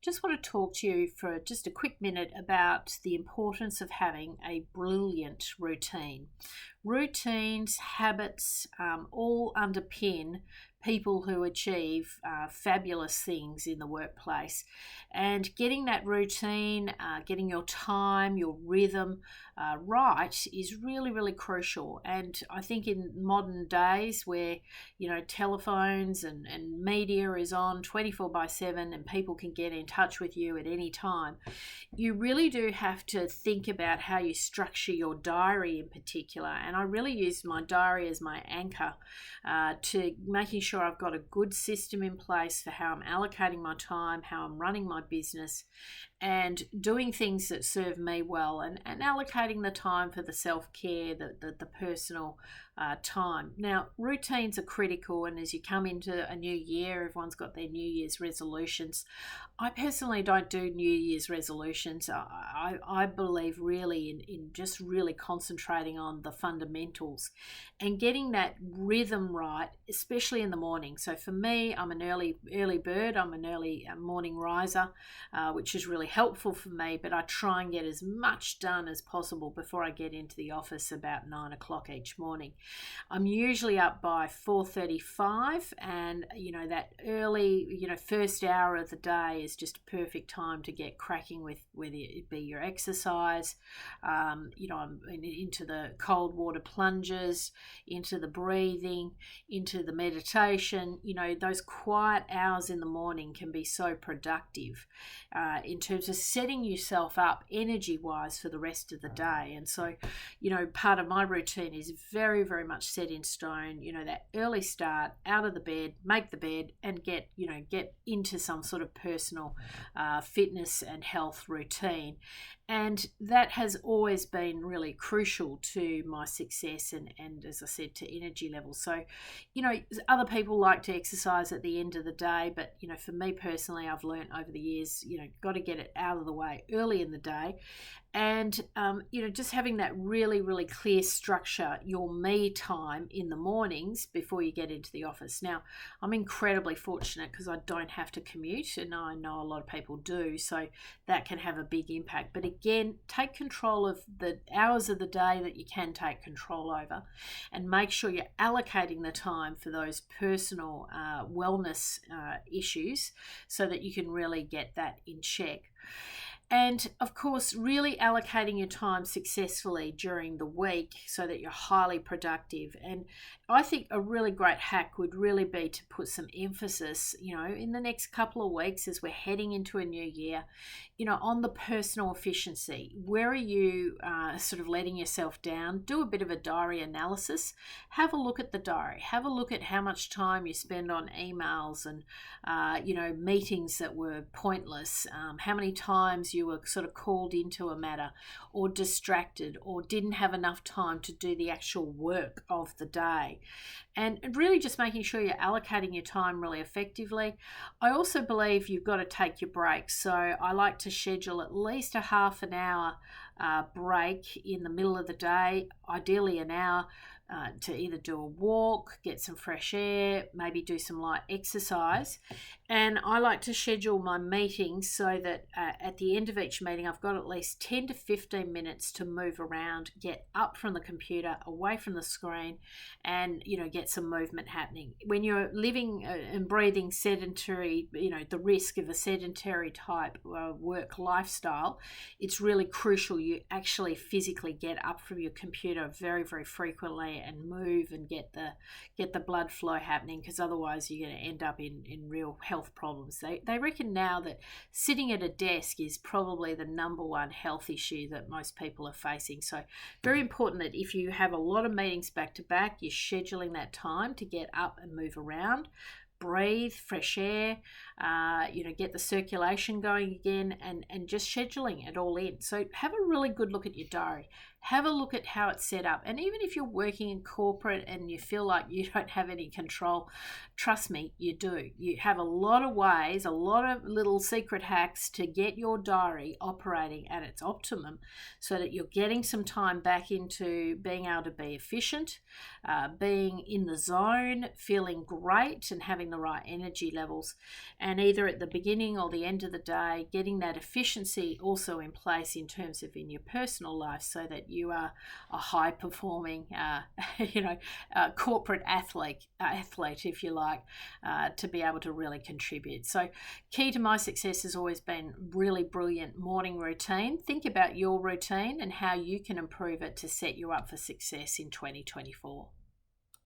Just want to talk to you for just a quick minute about the importance of having a brilliant routine. Routines, habits, all underpin people who achieve fabulous things in the workplace. And getting that routine, getting your time, your rhythm right is really, really crucial. And I think in modern days where, telephones and media is on 24/7 and people can get in touch with you at any time, you really do have to think about how you structure your diary in particular. And I really use my diary as my anchor to making sure I've got a good system in place for how I'm allocating my time, how I'm running my business, and doing things that serve me well, and allocating the time for the self-care, the personal time. Now, routines are critical, and as you come into a new year, everyone's got their New Year's resolutions. I personally don't do New Year's resolutions. I believe really in just really concentrating on the fundamentals and getting that rhythm right, especially in the morning. So for me, I'm an early bird. I'm an early morning riser, which is really helpful for me, but I try and get as much done as possible before I get into the office about 9 o'clock each morning. I'm usually up by 4:35, and that early first hour of the day is just a perfect time to get cracking with whether it be your exercise. I'm into the cold water plunges, into the breathing, into the meditation. Those quiet hours in the morning can be so productive in terms of setting yourself up energy wise for the rest of the day. And so part of my routine is very, very much set in stone. That early start, out of the bed, make the bed, and get into some sort of personal fitness and health routine. And that has always been really crucial to my success and as I said, to energy levels. So, other people like to exercise at the end of the day, but, for me personally, I've learned over the years, got to get it out of the way early in the day. And, just having that really, really clear structure, your me time in the mornings before you get into the office. Now, I'm incredibly fortunate because I don't have to commute, and I know a lot of people do, so that can have a big impact. But again, take control of the hours of the day that you can take control over, and make sure you're allocating the time for those personal wellness issues so that you can really get that in check. And of course, really allocating your time successfully during the week so that you're highly productive. And I think a really great hack would really be to put some emphasis, in the next couple of weeks as we're heading into a new year, on the personal efficiency. Where are you sort of letting yourself down? Do a bit of a diary analysis. Have a look at the diary. Have a look at how much time you spend on emails and, meetings that were pointless. How many times you were sort of called into a matter or distracted or didn't have enough time to do the actual work of the day. And really just making sure you're allocating your time really effectively. I also believe you've got to take your breaks. So I like to schedule at least a half an hour break in the middle of the day, ideally an hour, to either do a walk, get some fresh air, maybe do some light exercise. And I like to schedule my meetings so that at the end of each meeting, I've got at least 10 to 15 minutes to move around, get up from the computer, away from the screen, and, get some movement happening. When you're living and breathing sedentary, the risk of a sedentary type work lifestyle, it's really crucial you actually physically get up from your computer very, very frequently and move and get the blood flow happening, because otherwise you're going to end up in real health problems. They reckon now that sitting at a desk is probably the number one health issue that most people are facing. So very important that if you have a lot of meetings back to back, you're scheduling that time to get up and move around, breathe, fresh air, get the circulation going again, and just scheduling it all in. So have a really good look at your diary. Have a look at how it's set up. And even if you're working in corporate and you feel like you don't have any control, trust me, you do. You have a lot of ways, a lot of little secret hacks to get your diary operating at its optimum so that you're getting some time back into being able to be efficient, being in the zone, feeling great and having the right energy levels. and either at the beginning or the end of the day, getting that efficiency also in place in terms of in your personal life, so that you are a high performing corporate athlete, if you like, to be able to really contribute. So key to my success has always been really brilliant morning routine. Think about your routine and how you can improve it to set you up for success in 2024.